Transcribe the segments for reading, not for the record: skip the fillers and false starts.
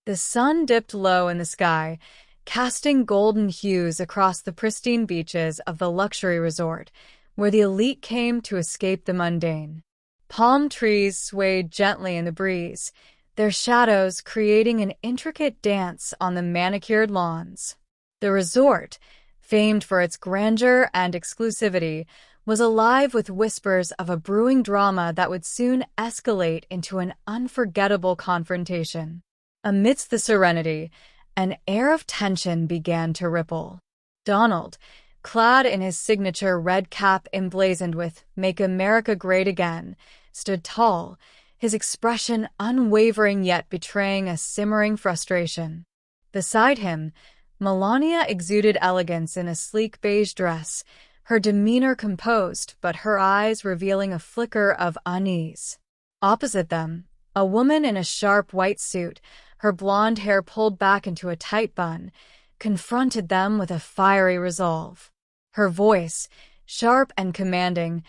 The sun dipped low in the sky, casting golden hues across the pristine beaches of the luxury resort, where the elite came to escape the mundane. Palm trees swayed gently in the breeze, their shadows creating an intricate dance on the manicured lawns. The resort, famed for its grandeur and exclusivity, was alive with whispers of a brewing drama that would soon escalate into an unforgettable confrontation. Amidst the serenity, an air of tension began to ripple. Donald, clad in his signature red cap emblazoned with "Make America Great Again," stood tall, his expression unwavering yet betraying a simmering frustration. Beside him, Melania exuded elegance in a sleek beige dress, her demeanor composed but her eyes revealing a flicker of unease. Opposite them, a woman in a sharp white suit, her blonde hair pulled back into a tight bun, confronted them with a fiery resolve. Her voice, sharp and commanding,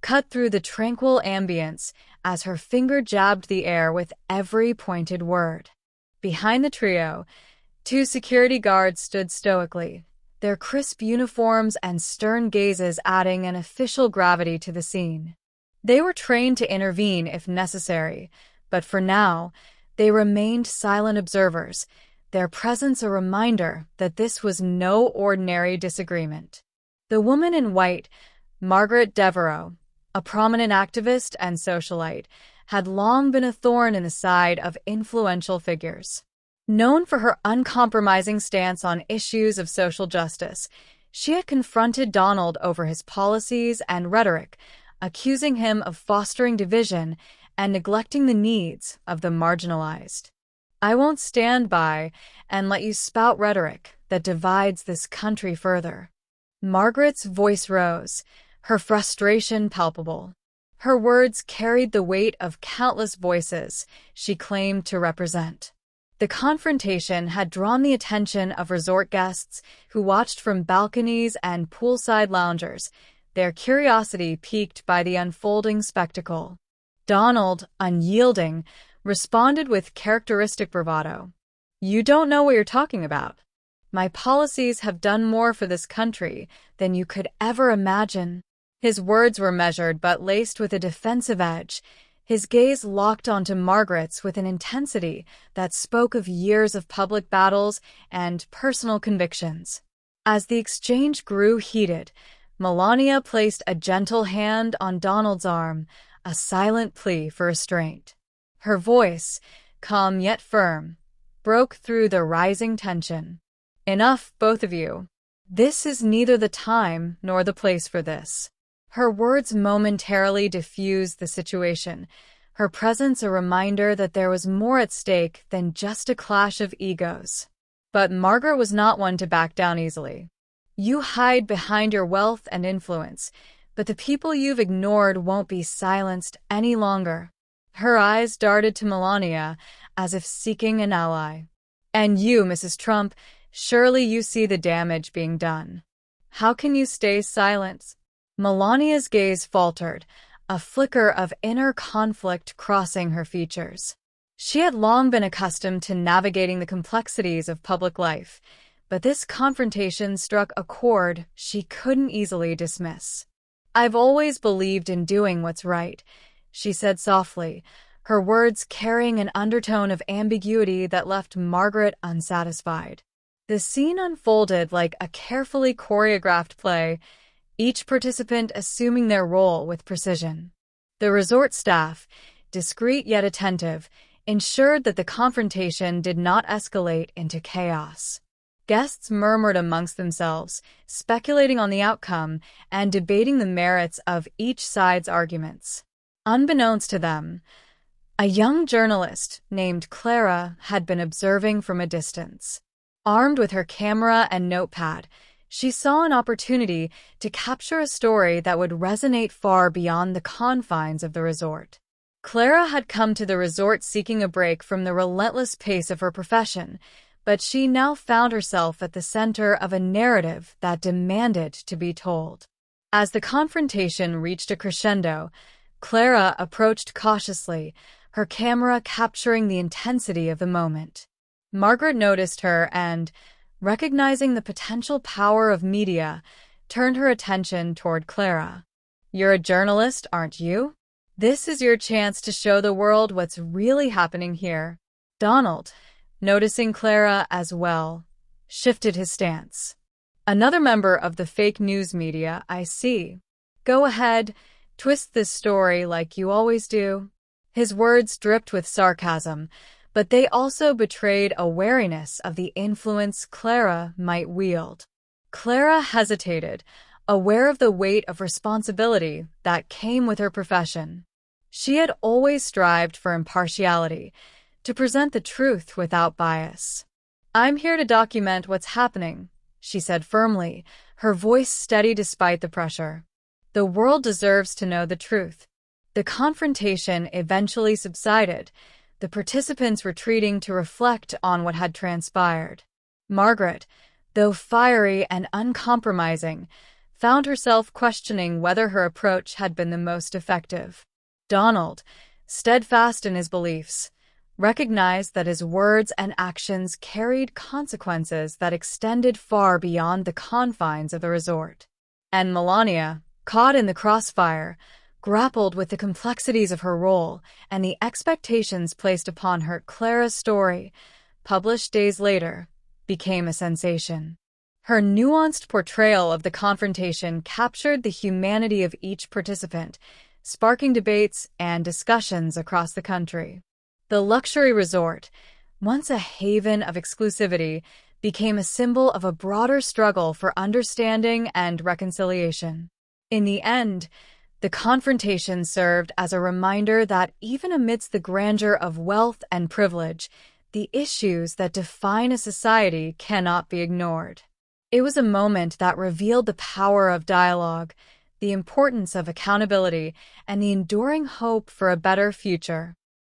cut through the tranquil ambience as her finger jabbed the air with every pointed word. Behind the trio, two security guards stood stoically, their crisp uniforms and stern gazes adding an official gravity to the scene. They were trained to intervene if necessary, but for now, they remained silent observers, their presence a reminder that this was no ordinary disagreement. The woman in white, Margaret Devereaux, a prominent activist and socialite, had long been a thorn in the side of influential figures. Known for her uncompromising stance on issues of social justice, she had confronted Donald over his policies and rhetoric, accusing him of fostering division and neglecting the needs of the marginalized. "I won't stand by and let you spout rhetoric that divides this country further." Margaret's voice rose, her frustration palpable. Her words carried the weight of countless voices she claimed to represent. The confrontation had drawn the attention of resort guests who watched from balconies and poolside loungers, their curiosity piqued by the unfolding spectacle. Donald, unyielding, responded with characteristic bravado. "You don't know what you're talking about. My policies have done more for this country than you could ever imagine." His words were measured but laced with a defensive edge, his gaze locked onto Margaret's with an intensity that spoke of years of public battles and personal convictions. As the exchange grew heated, Melania placed a gentle hand on Donald's arm, a silent plea for restraint. Her voice, calm yet firm, broke through the rising tension. "Enough, both of you. This is neither the time nor the place for this." Her words momentarily diffused the situation, her presence a reminder that there was more at stake than just a clash of egos. But Margaret was not one to back down easily. "You hide behind your wealth and influence, but the people you've ignored won't be silenced any longer." Her eyes darted to Melania, as if seeking an ally. "And you, Mrs. Trump, surely you see the damage being done. How can you stay silent?" Melania's gaze faltered, a flicker of inner conflict crossing her features. She had long been accustomed to navigating the complexities of public life, but this confrontation struck a chord she couldn't easily dismiss. "I've always believed in doing what's right," she said softly, her words carrying an undertone of ambiguity that left Margaret unsatisfied. The scene unfolded like a carefully choreographed play, each participant assuming their role with precision. The resort staff, discreet yet attentive, ensured that the confrontation did not escalate into chaos. Guests murmured amongst themselves, speculating on the outcome and debating the merits of each side's arguments. Unbeknownst to them, a young journalist named Clara had been observing from a distance. Armed with her camera and notepad, she saw an opportunity to capture a story that would resonate far beyond the confines of the resort. Clara had come to the resort seeking a break from the relentless pace of her profession, but she now found herself at the center of a narrative that demanded to be told. As the confrontation reached a crescendo, Clara approached cautiously, her camera capturing the intensity of the moment. Margaret noticed her and, recognizing the potential power of media, turned her attention toward Clara. "You're a journalist, aren't you? This is your chance to show the world what's really happening here." Donald, noticing Clara as well, shifted his stance. "Another member of the fake news media, I see. Go ahead, twist this story like you always do." His words dripped with sarcasm, but they also betrayed a wariness of the influence Clara might wield. Clara hesitated, aware of the weight of responsibility that came with her profession. She had always strived for impartiality, to present the truth without bias. "I'm here to document what's happening," she said firmly, her voice steady despite the pressure. "The world deserves to know the truth." The confrontation eventually subsided, the participants retreating to reflect on what had transpired. Margaret, though fiery and uncompromising, found herself questioning whether her approach had been the most effective. Donald, steadfast in his beliefs, recognized that his words and actions carried consequences that extended far beyond the confines of the resort. And Melania, caught in the crossfire, grappled with the complexities of her role and the expectations placed upon her. Clara's story, published days later, became a sensation. Her nuanced portrayal of the confrontation captured the humanity of each participant, sparking debates and discussions across the country. The luxury resort, once a haven of exclusivity, became a symbol of a broader struggle for understanding and reconciliation. In the end, the confrontation served as a reminder that even amidst the grandeur of wealth and privilege, the issues that define a society cannot be ignored. It was a moment that revealed the power of dialogue, the importance of accountability, and the enduring hope for a better future.